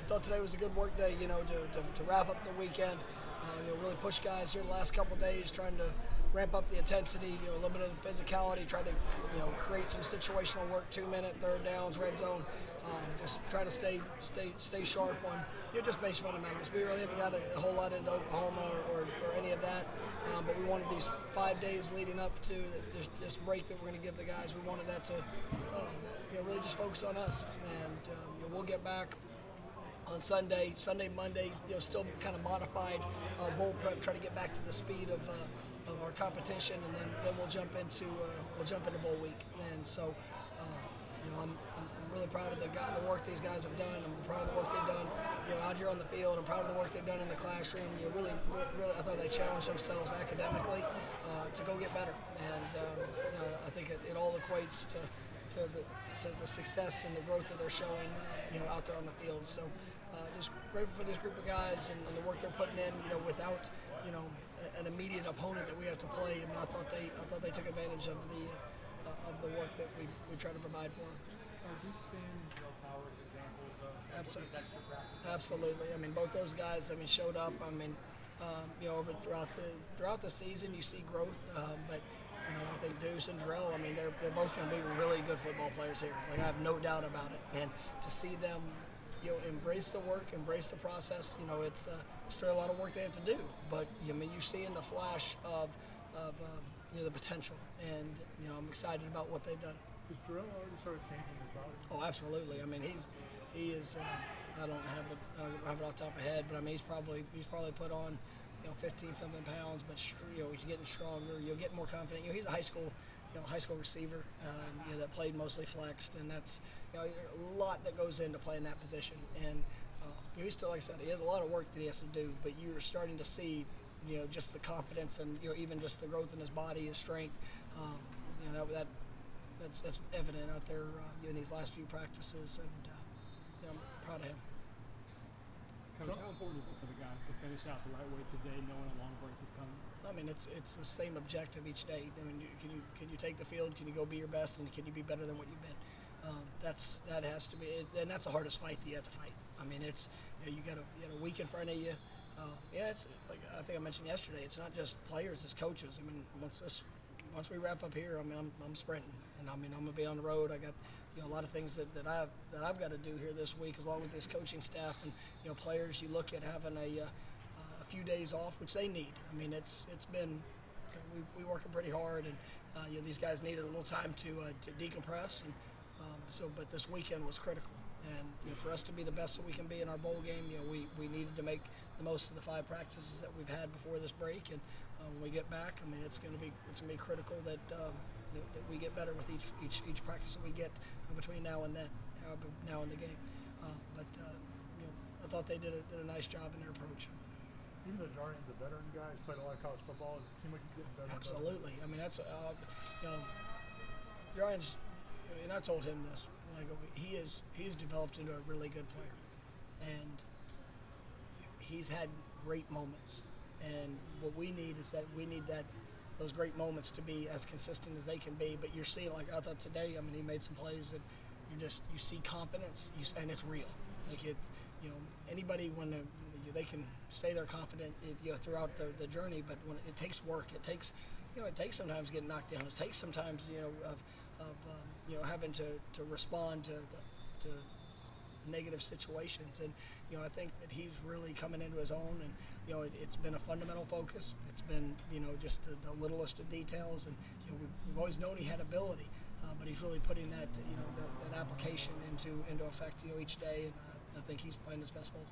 thought today was a good work day, to wrap up the weekend. Really push guys here the last couple of days, trying to ramp up the intensity, a little bit of the physicality, try to, create some situational work, 2-minute, third downs, red zone. Just trying to stay sharp on, just base fundamentals. We really haven't got a whole lot into Oklahoma or any of that, but we wanted these 5 days leading up to this break that we're going to give the guys. We wanted that to, really just focus on us, and we'll get back on Sunday, Monday, still kind of modified bowl prep, try to get back to the speed of our competition, and then we'll jump into bowl week. And so, I'm really proud of the work these guys have done. I'm proud of the work they've done, out here on the field. I'm proud of the work they've done in the classroom. Really, I thought they challenged themselves academically to go get better, and I think it all equates to the success and the growth that they're showing, out there on the field. So, just grateful for this group of guys and the work they're putting in. Without an immediate opponent that we have to play. I thought they took advantage of the work that we try to provide for them. Are you seeing Powers examples of this extra practice? Absolutely. Both those guys, showed up. Over throughout the season, you see growth. But I think Deuce and Drell, they're both going to be really good football players here. I have no doubt about it. And to see them, embrace the work, embrace the process. It's still a lot of work they have to do. But you see in the flash of the potential, and I'm excited about what they've done. Has Drell already started changing his body? Oh, absolutely. He is. I don't have it off the top of my head, but he's probably put on 15 something pounds, but he's getting stronger. You'll get more confident. He's a high school receiver that played mostly flexed, and that's a lot that goes into playing that position. And he's still, like I said, he has a lot of work that he has to do, but you're starting to see just the confidence and even just the growth in his body, his strength. That's evident out there in these last few practices, and I'm proud of him. Coach, how important is it for the guys to finish out the right way today, knowing a long break is coming? It's the same objective each day. Can you take the field? Can you go be your best? And can you be better than what you've been? That has to be, and that's the hardest fight that you have to fight. It's you got a week in front of you. It's like I think I mentioned yesterday. It's not just players; it's coaches. Once we wrap up here, I'm sprinting, and I'm gonna be on the road. I got a lot of things that I've got to do here this week, along with this coaching staff and players. You look at having a few days off, which they need. It's been we working pretty hard, and these guys needed a little time to decompress, and but this weekend was critical. And for us to be the best that we can be in our bowl game, we needed to make the most of the 5 practices that we've had before this break. And when we get back, it's going to be critical that we get better with each practice that we get between now and then, now in the game. I thought they did a nice job in their approach. Even though Jarian's a veteran guy, he's played a lot of college football, does it seem like he's getting better? Absolutely. That's Jarian's. And I told him this. He's developed into a really good player, and he's had great moments. And what we need is those great moments to be as consistent as they can be. But you're seeing, like I thought today. He made some plays that you see confidence, and it's real. It's anybody when they can say they're confident throughout the journey, but when it takes work, it takes sometimes getting knocked down. It takes sometimes of having to respond to negative situations, and I think that he's really coming into his own, and it's been a fundamental focus. It's been just the littlest of details, and we've always known he had ability, but he's really putting that that application into effect each day, and I think he's playing his best ball.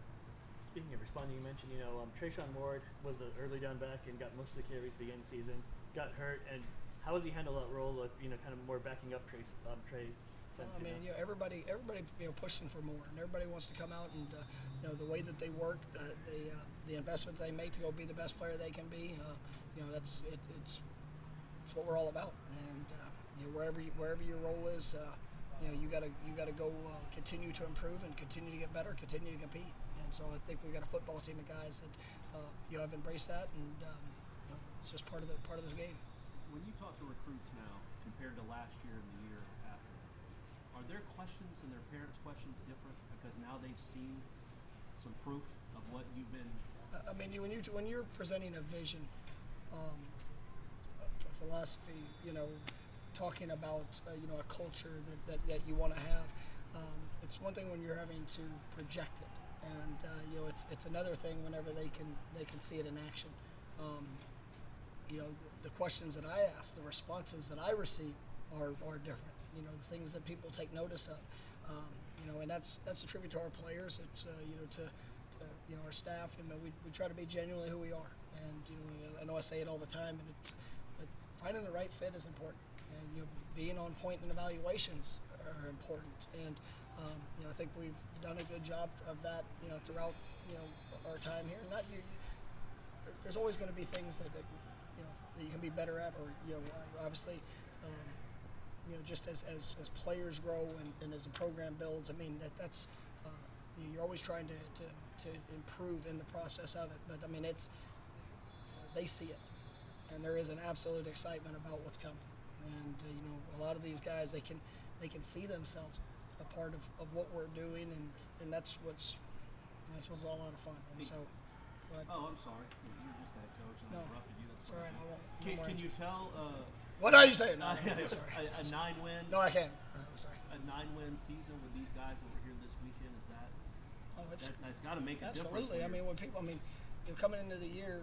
Speaking of responding, you mentioned Trayshawn Ward was the early down back and got most of the carries at the beginning of the season, got hurt, and how does he handle that role of kind of more backing up Trey? Everybody pushing for more, and everybody wants to come out and the way that they work, the investment they make to go be the best player they can be. It's what we're all about, and wherever your role is, you gotta go continue to improve and continue to get better, continue to compete. And so I think we've got a football team of guys that have embraced that, and it's just part of this game. When you talk to recruits now compared to last year and the year after, are their questions and their parents' questions different because now they've seen some proof of what you've been? I mean, when you're presenting a vision, a philosophy, talking about a culture that you want to have. It's one thing when you're having to project it, and it's another thing whenever they can see it in action. The questions that I ask, the responses that I receive are different. The things that people take notice of. And that's a tribute to our players. It's to our staff. We try to be genuinely who we are. And I know I say it all the time, but finding the right fit is important. And being on point in evaluations are important. And I think we've done a good job of that. Throughout our time here. There's always going to be things that you can be better at, or obviously. Just as players grow and as the program builds, I mean that's you're always trying to improve in the process of it. But I mean they see it, and there is an absolute excitement about what's coming. And a lot of these guys they can see themselves a part of what we're doing, and that's what's a lot of fun. And so. Oh, I'm sorry. You're just that coach. I interrupted you. That's all right. I won't. Can you tell? What are you saying? No, I'm sorry. A 9-win. No, I can't. I'm sorry. A 9-win season with these guys that were here this weekend, is that? That's got to make a difference. Absolutely. I mean, when people, coming into the year,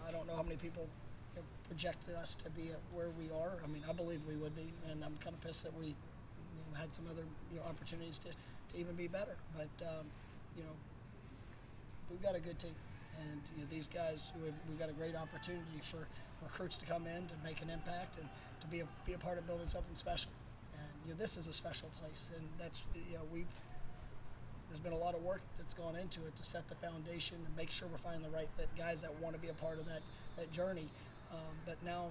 I don't know how many people projected us to be at where we are. I mean, I believe we would be, and I'm kind of pissed that we had some other opportunities to even be better. But we've got a good team. And these guys, we've got a great opportunity for recruits to come in to make an impact and to be a part of building something special. And this is a special place, and that's there's been a lot of work that's gone into it to set the foundation and make sure we're finding the right fit guys that want to be a part of that journey. But now,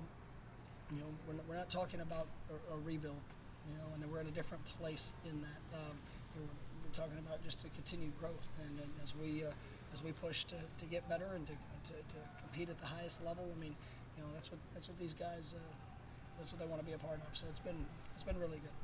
we're not talking about a rebuild, and we're in a different place in that. We're talking about just a continued growth, and as we push to get better and to compete at the highest level. I mean, that's what these guys that's what they want to be a part of. So it's been really good.